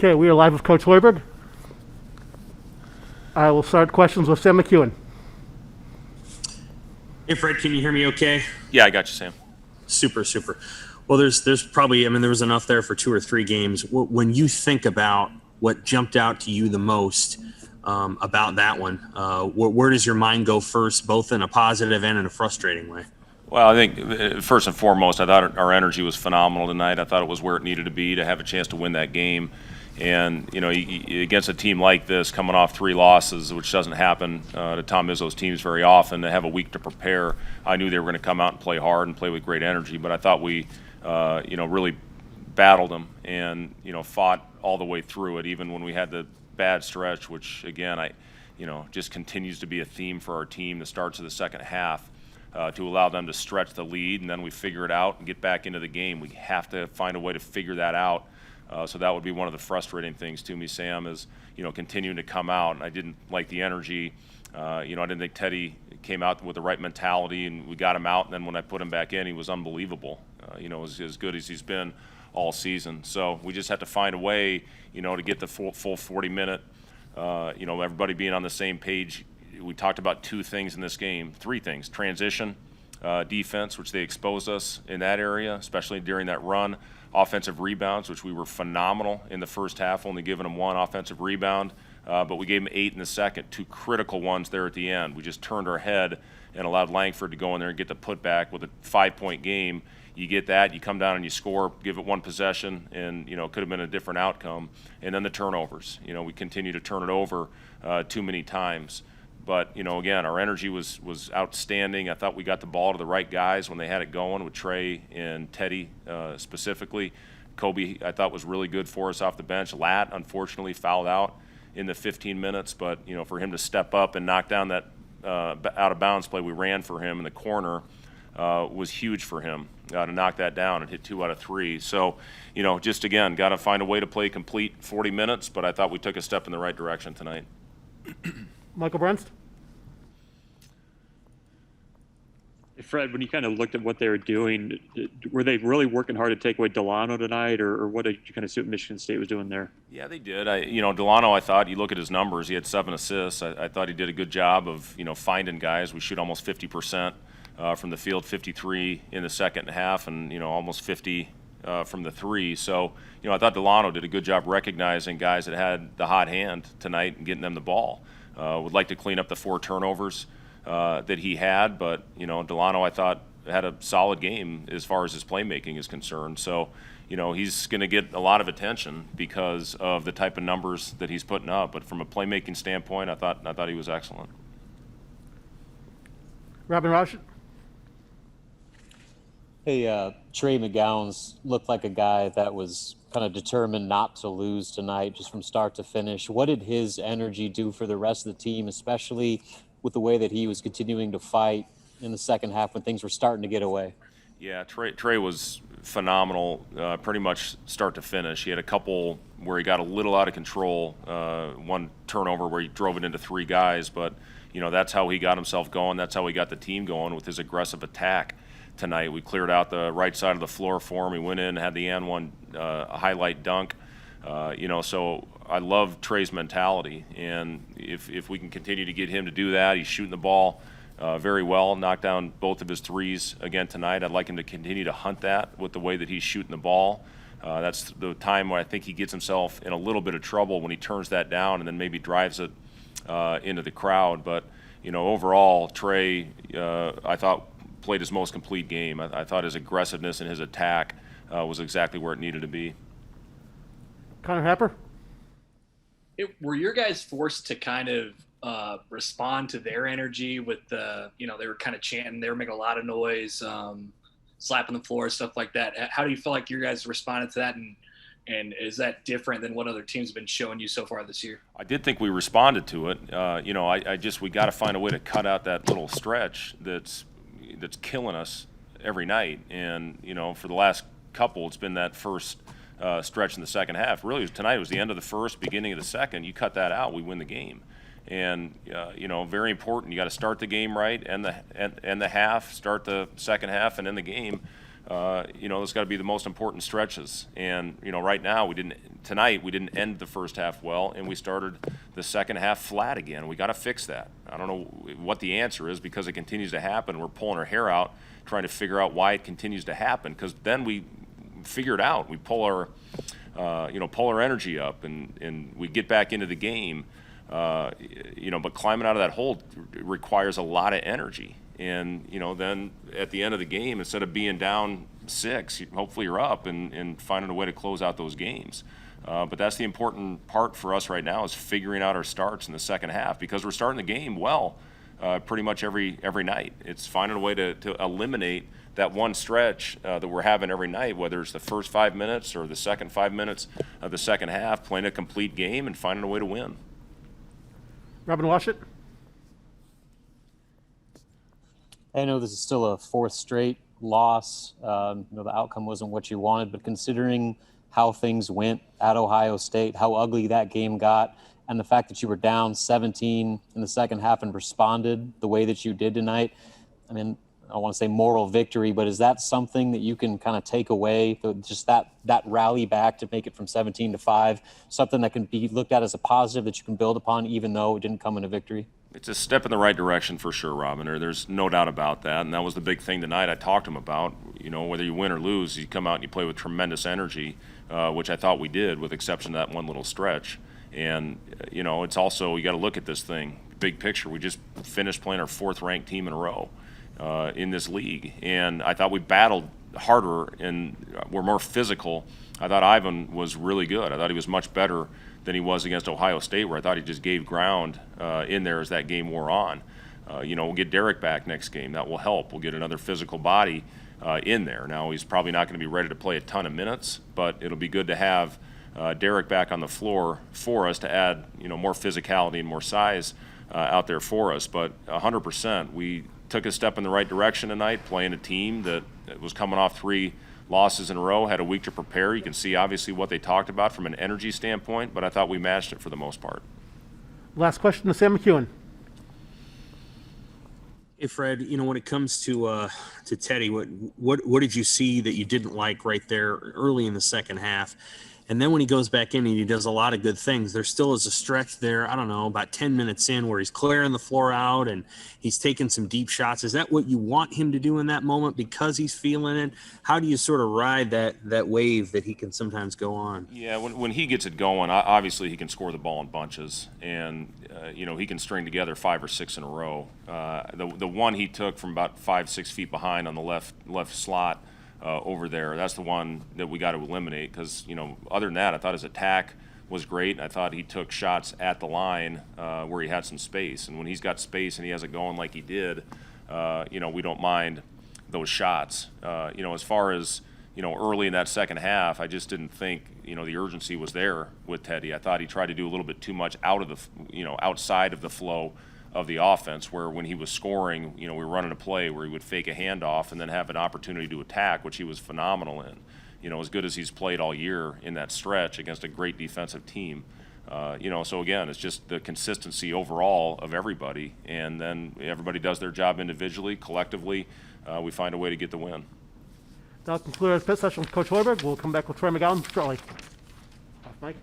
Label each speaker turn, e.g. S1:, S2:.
S1: Okay, we are live with Coach Hoiberg. I will start questions with Sam McEwen.
S2: Hey, Fred, can you hear me okay?
S3: Yeah, I got you, Sam.
S2: Super. Well, there's probably, there was enough there for 2 or 3 games. When you think about what jumped out to you the most about that one, where does your mind go first, both in a positive and in a frustrating way?
S3: Well, I think first and foremost, I thought our energy was phenomenal tonight. I thought it was where it needed to be to have a chance to win that game. And, against a team like this, coming off 3 losses, which doesn't happen to Tom Izzo's teams very often, to have a week to prepare, I knew they were going to come out and play hard and play with great energy. But I thought we, really battled them and, fought all the way through it, even when we had the bad stretch, which, again, just continues to be a theme for our team that starts of the second half. To allow them to stretch the lead, and then we figure it out and get back into the game. We have to find a way to figure that out. So that would be one of the frustrating things to me, Sam, is, continuing to come out. And I didn't like the energy. I didn't think Teddy came out with the right mentality, and we got him out. And then when I put him back in, he was unbelievable. As good as he's been all season. So we just have to find a way, to get the full 40-minute, everybody being on the same page. We talked about 2 things in this game, 3 things: transition, defense, which they exposed us in that area, especially during that run; offensive rebounds, which we were phenomenal in the first half, only giving them 1 offensive rebound, but we gave them 8 in the second, 2 critical ones there at the end. We just turned our head and allowed Langford to go in there and get the putback with a 5-point game. You get that, you come down and you score, give it 1 possession, and it could have been a different outcome. And then the turnovers. We continue to turn it over too many times. But, again, our energy was outstanding. I thought we got the ball to the right guys when they had it going, with Trey and Teddy specifically. Kobe, I thought, was really good for us off the bench. Lat, unfortunately, fouled out in the 15 minutes. But, for him to step up and knock down that out-of-bounds play we ran for him in the corner was huge for him to knock that down and hit 2 out of 3. So, just, again, got to find a way to play complete 40 minutes. But I thought we took a step in the right direction tonight.
S1: Michael Brunst.
S4: Fred, when you kind of looked at what they were doing, were they really working hard to take away Delano tonight, or what did you kind of see what Michigan State was doing there?
S3: Yeah, they did. Delano, I thought, you look at his numbers, he had 7 assists. I thought he did a good job of, finding guys. We shoot almost 50% from the field, 53 in the second half, and, almost 50 from the 3. So, I thought Delano did a good job recognizing guys that had the hot hand tonight and getting them the ball. Would like to clean up the 4 turnovers that he had, but Delano, I thought, had a solid game as far as his playmaking is concerned. So, he's going to get a lot of attention because of the type of numbers that he's putting up. But from a playmaking standpoint, I thought he was excellent.
S1: Robin Roush.
S5: Hey, Trey McGowan's looked like a guy that was kind of determined not to lose tonight, just from start to finish. What did his energy do for the rest of the team, especially with the way that he was continuing to fight in the second half when things were starting to get away?
S3: Yeah, Trey was phenomenal, pretty much start to finish. He had a couple where he got a little out of control, 1 turnover where he drove it into 3 guys, but that's how he got himself going. That's how he got the team going, with his aggressive attack tonight. We cleared out the right side of the floor for him. He went in, had the and one highlight dunk. So I love Trey's mentality, and if we can continue to get him to do that, he's shooting the ball very well, knocked down both of his 3s again tonight. I'd like him to continue to hunt that with the way that he's shooting the ball. That's the time where I think he gets himself in a little bit of trouble, when he turns that down and then maybe drives it into the crowd. But overall, Trey, I thought, played his most complete game. I thought his aggressiveness and his attack was exactly where it needed to be.
S1: Connor Happer.
S6: Were your guys forced to kind of respond to their energy with the, they were kind of chanting, they were making a lot of noise, slapping the floor, stuff like that? How do you feel like your guys responded to that, and is that different than what other teams have been showing you so far this year?
S3: I did think we responded to it. We got to find a way to cut out that little stretch that's killing us every night. And, for the last couple, it's been that first stretch in the second half. Really, tonight was the end of the first, beginning of the second. You cut that out, we win the game. And, very important. You got to start the game right, and the half, start the second half, and end the game Those got to be the most important stretches. And, right now tonight we didn't end the first half well, and we started the second half flat again. We got to fix that. I don't know what the answer is because it continues to happen. We're pulling our hair out trying to figure out why it continues to happen, because then we figure it out. We pull our energy up and we get back into the game. But climbing out of that hole requires a lot of energy. And, then at the end of the game, instead of being down 6, hopefully you're up and finding a way to close out those games. But that's the important part for us right now, is figuring out our starts in the second half, because we're starting the game well pretty much every night. It's finding a way to eliminate that one stretch that we're having every night, whether it's the first 5 minutes or the second 5 minutes of the second half, playing a complete game and finding a way to win.
S1: Robin Washut.
S5: I know this is still a 4th straight loss. The outcome wasn't what you wanted, but considering how things went at Ohio State, how ugly that game got, and the fact that you were down 17 in the second half and responded the way that you did tonight, I mean, I don't want to say moral victory, but is that something that you can kind of take away, just that rally back to make it from 17-5, something that can be looked at as a positive that you can build upon, even though it didn't come in a victory?
S3: It's a step in the right direction for sure, Robin. There's no doubt about that, and that was the big thing tonight I talked to him about. Whether you win or lose, you come out and you play with tremendous energy, which I thought we did, with exception to that one little stretch. And, it's also, you got to look at this thing, big picture. We just finished playing our 4th-ranked team in a row in this league, and I thought we battled harder and were more physical. I thought Ivan was really good. I thought he was much better than he was against Ohio State, where I thought he just gave ground in there as that game wore on. We'll get Derek back next game. That will help. We'll get another physical body in there. Now, he's probably not going to be ready to play a ton of minutes, but it'll be good to have Derek back on the floor for us to add, more physicality and more size out there for us. But 100%, we took a step in the right direction tonight, playing a team that was coming off 3 losses in a row, had a week to prepare. You can see obviously what they talked about from an energy standpoint, but I thought we matched it for the most part.
S1: Last question to Sam McEwen.
S2: Hey, Fred, when it comes to Teddy, what did you see that you didn't like right there early in the second half? And then when he goes back in and he does a lot of good things, there still is a stretch there, I don't know, about 10 minutes in, where he's clearing the floor out and he's taking some deep shots. Is that what you want him to do in that moment because he's feeling it? How do you sort of ride that wave that he can sometimes go on?
S3: Yeah, when he gets it going, obviously he can score the ball in bunches, and he can string together 5 or 6 in a row. The one he took from about 5-6 feet behind on the left slot over there, that's the one that we got to eliminate, because other than that, I thought his attack was great. I thought he took shots at the line where he had some space, and when he's got space and he has it going like he did, we don't mind those shots. As far as early in that second half, I just didn't think the urgency was there with Teddy. I thought he tried to do a little bit too much outside of the flow of the offense, where when he was scoring, we were running a play where he would fake a handoff and then have an opportunity to attack, which he was phenomenal in. As good as he's played all year in that stretch against a great defensive team. So again, it's just the consistency overall of everybody, and then everybody does their job individually, collectively. We find a way to get the win.
S1: That'll conclude our pit session with Coach Hoiberg. We'll come back with Troy McGowan shortly. Off mic.